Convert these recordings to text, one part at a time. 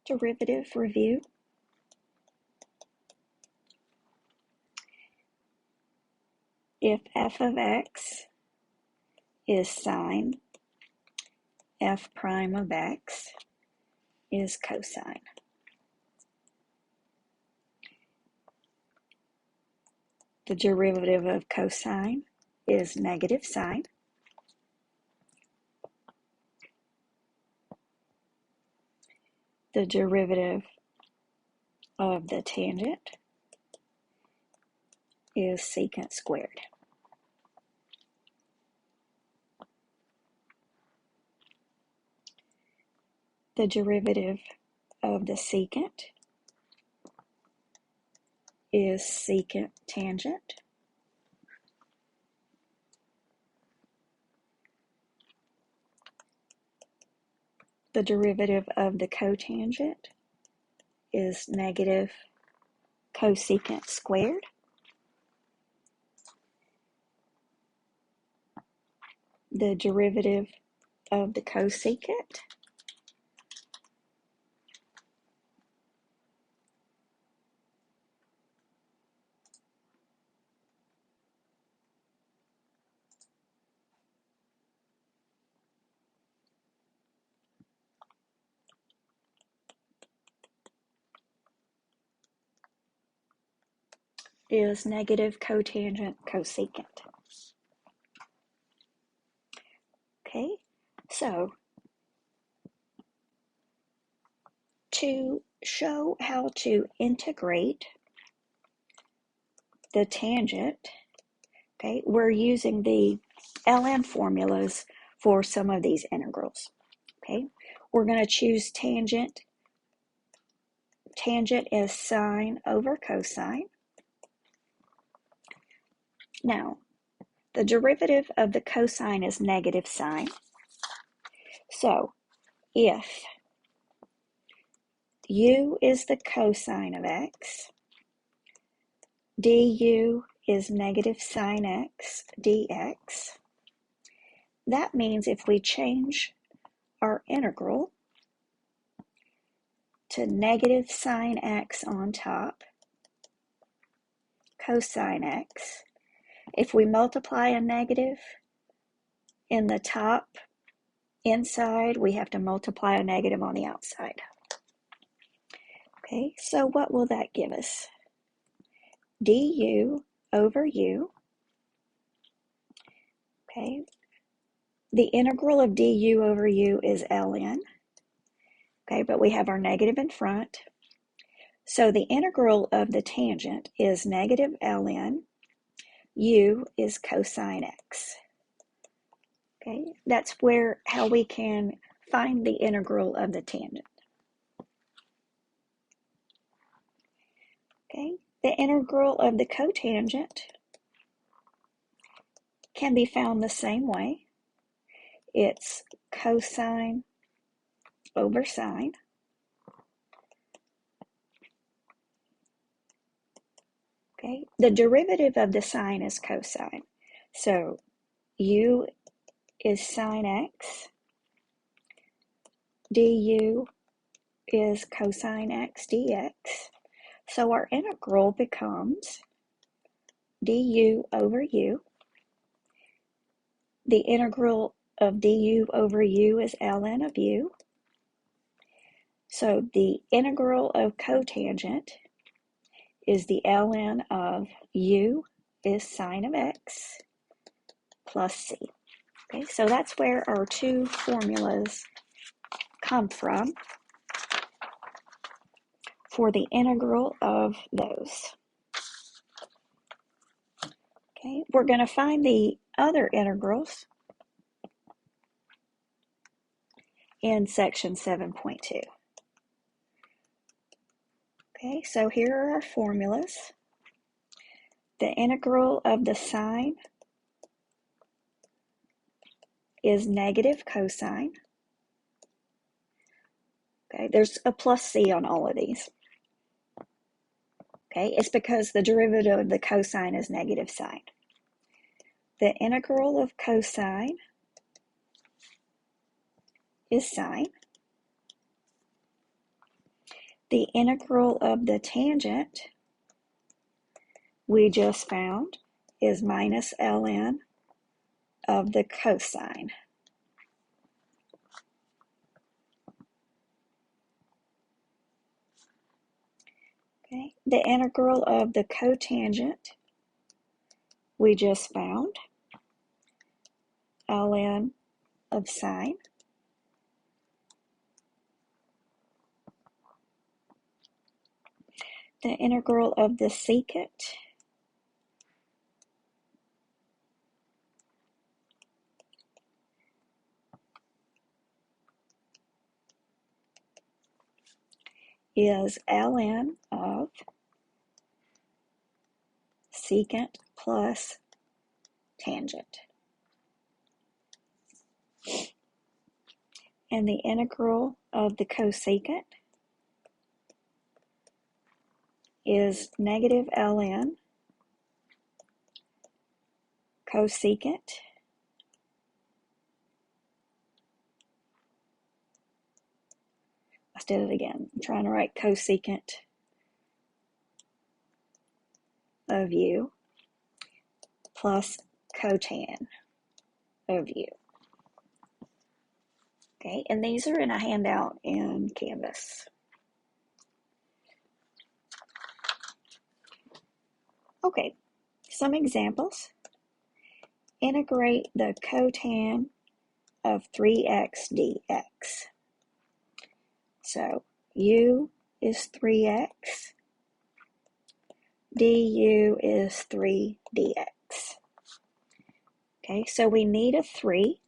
derivative review. If f of x is sine, f prime of x is cosine. The derivative of cosine is negative sine. The derivative of the tangent is secant squared. The derivative of the secant is secant tangent. The derivative of the cotangent is negative cosecant squared. The derivative of the cosecant is negative cotangent cosecant. Okay, so to show how to integrate the tangent, okay, we're using the ln formulas for some of these integrals. Okay, we're going to choose tangent. Tangent is sine over cosine. Now, the derivative of the cosine is negative sine. So, if u is the cosine of x, du is negative sine x dx, that means if we change our integral to negative sine x on top, cosine x, if we multiply a negative in the top inside, we have to multiply a negative on the outside. Okay, so what will that give us? Du over u. Okay, the integral of du over u is ln. Okay, but we have our negative in front. So the integral of the tangent is negative ln. U is cosine x. Okay, that's how we can find the integral of the tangent. Okay, the integral of the cotangent can be found the same way. It's cosine over sine. Okay, the derivative of the sine is cosine. So u is sine x. Du is cosine x dx. So our integral becomes du over u. The integral of du over u is ln of u. So the integral of cotangent is the ln of u is sine of x plus c. Okay, so that's where our two formulas come from for the integral of those. Okay, we're going to find the other integrals in section 7.2. Okay, so here are our formulas. The integral of the sine is negative cosine. Okay, there's a plus c on all of these. Okay, it's because the derivative of the cosine is negative sine. The integral of cosine is sine. The integral of the tangent we just found is minus ln of the cosine. Okay, the integral of the cotangent we just found, ln of sine. The integral of the secant is ln of secant plus tangent. And the integral of the cosecant is negative ln cosecant I did it again. I'm trying to write cosecant of u plus cotan of u. Okay, and these are in a handout in Canvas. Okay, some examples. Integrate the cotan of 3x dx. So u is 3x, du is 3 dx. Okay, so we need a 3.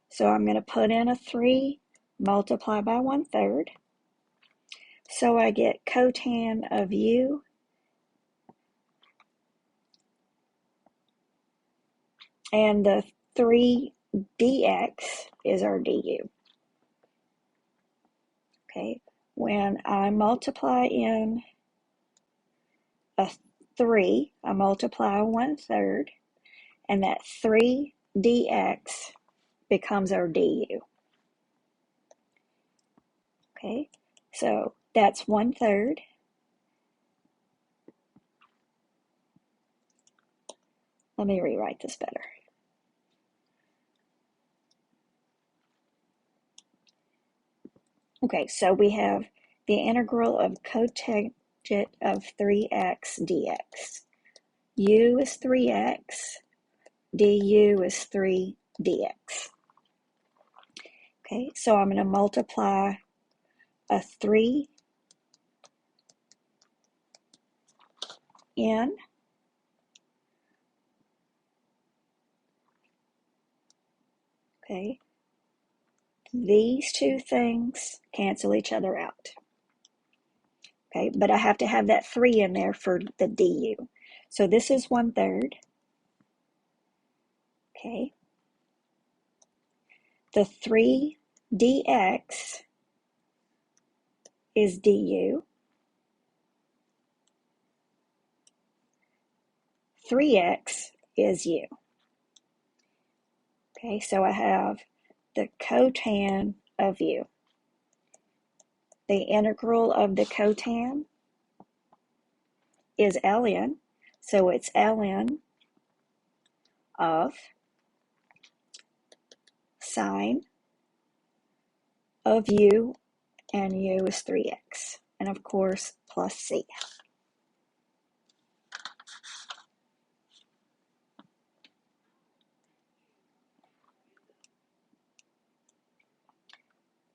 So I'm going to put in a 3, multiply by 1/3. So I get cotan of u and the 3 dx is our du. Okay, when I multiply in a 3, I multiply 1/3, and that 3 dx becomes our du. Okay, so that's 1/3. Let me rewrite this better. Okay, so we have the integral of cotangent of 3x dx. U is 3x, du is 3 dx. Okay, so I'm going to multiply a 3 in okay, these two things cancel each other out. Okay, but I have to have that 3 in there for the du. So this is 1/3. Okay. The 3 dx is du. 3x is u. Okay, so I have the cotan of u. The integral of the cotan is ln, so it's ln of sine of u, and u is 3x, and of course plus c.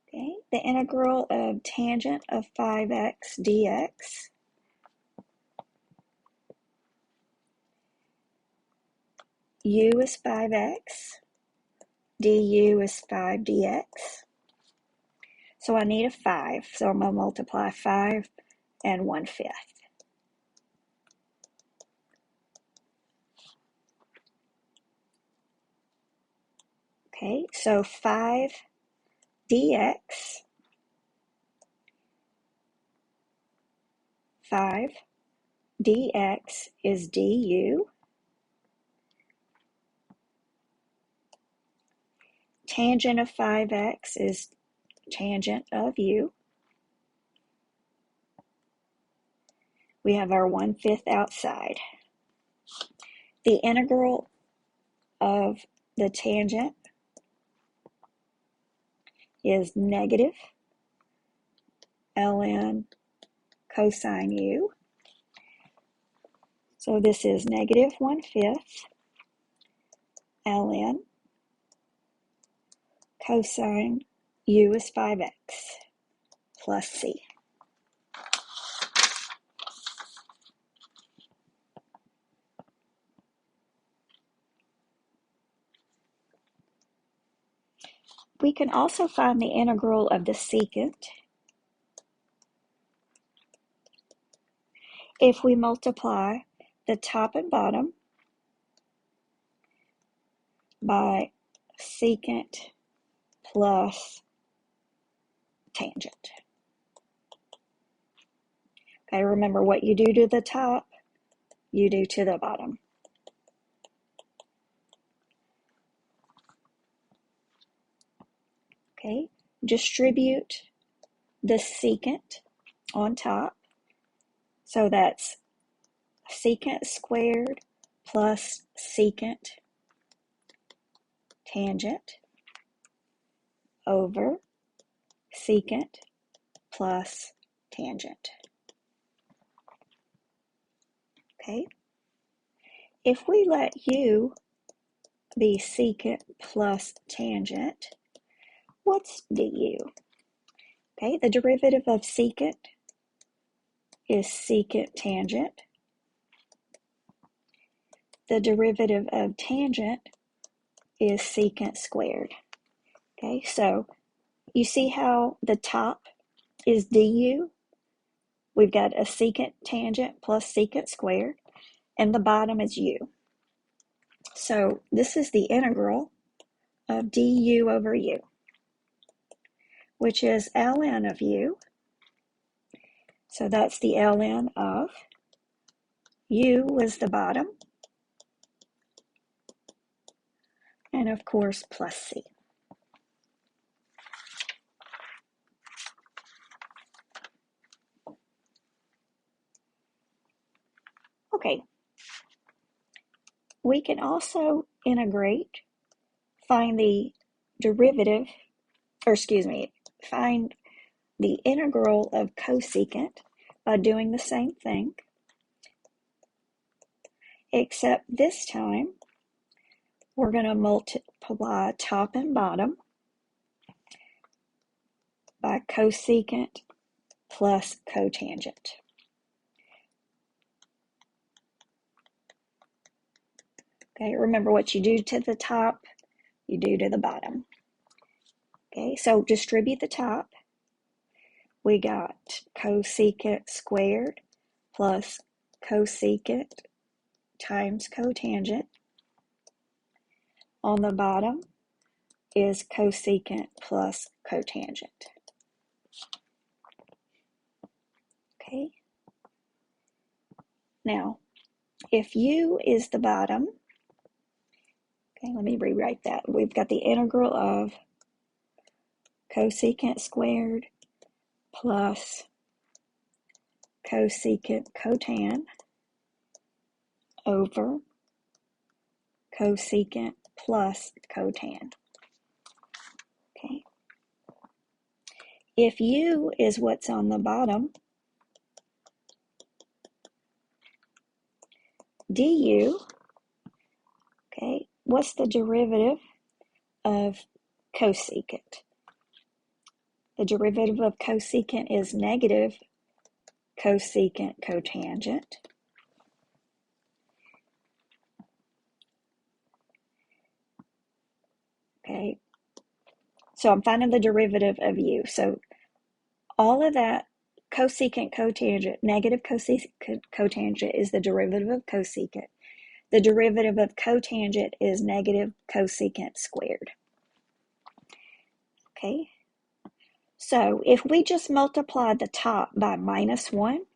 Okay, the integral of tangent of 5x dx u is 5x, du is 5 dx. So I need a 5, so I'm going to multiply 5 and 1/5. Okay, so 5 dx, 5 dx is du. Tangent of 5x is tangent of u. We have our 1/5 outside. The integral of the tangent is negative ln cosine u. So this is negative 1/5 ln cosine u is 5x plus c. We can also find the integral of the secant if we multiply the top and bottom by secant plus tangent. Okay, remember what you do to the top, you do to the bottom. Okay, distribute the secant on top. So that's secant squared plus secant tangent over secant plus tangent. Okay, if we let u be secant plus tangent, what's du? Okay, the derivative of secant is secant tangent. The derivative of tangent is secant squared. Okay, so you see how the top is du? We've got a secant tangent plus secant squared, and the bottom is u. So this is the integral of du over u, which is ln of u. So that's the ln of u was the bottom, and of course plus c. Okay, we can also integrate, find the derivative, find the integral of cosecant by doing the same thing, except this time we're going to multiply top and bottom by cosecant plus cotangent. Okay, remember what you do to the top, you do to the bottom. Okay, so distribute the top. We got cosecant squared plus cosecant times cotangent. On the bottom is cosecant plus cotangent. Okay. Now, if u is the bottom, okay, let me rewrite that. We've got the integral of cosecant squared plus cosecant cotan over cosecant plus cotan. Okay. If u is what's on the bottom, du, okay, what's the derivative of cosecant? The derivative of cosecant is negative cosecant cotangent. Okay, so I'm finding the derivative of u. So all of that cosecant cotangent, negative cosecant cotangent is the derivative of cosecant. The derivative of cotangent is negative cosecant squared. Okay, so if we just multiply the top by -1,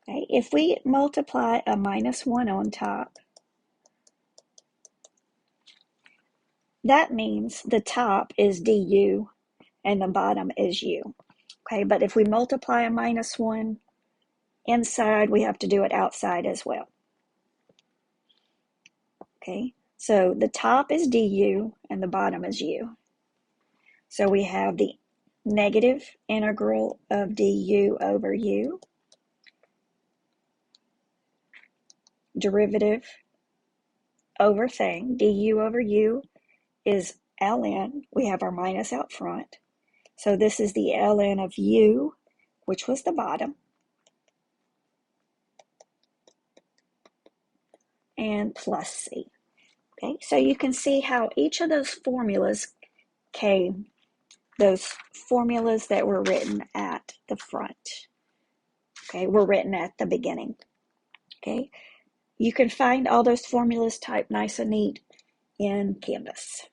Okay, if we multiply a -1 on top, that means the top is du and the bottom is u. Okay, but if we multiply a -1 inside, we have to do it outside as well. Okay, so the top is du and the bottom is u. So we have the negative integral of du over u, derivative over thing, du over u is ln. We have our minus out front. So this is the ln of u, which was the bottom, and plus c. Okay, so you can see how each of those formulas came, those formulas that were written at the front, okay, were written at the beginning. Okay, you can find all those formulas typed nice and neat in Canvas.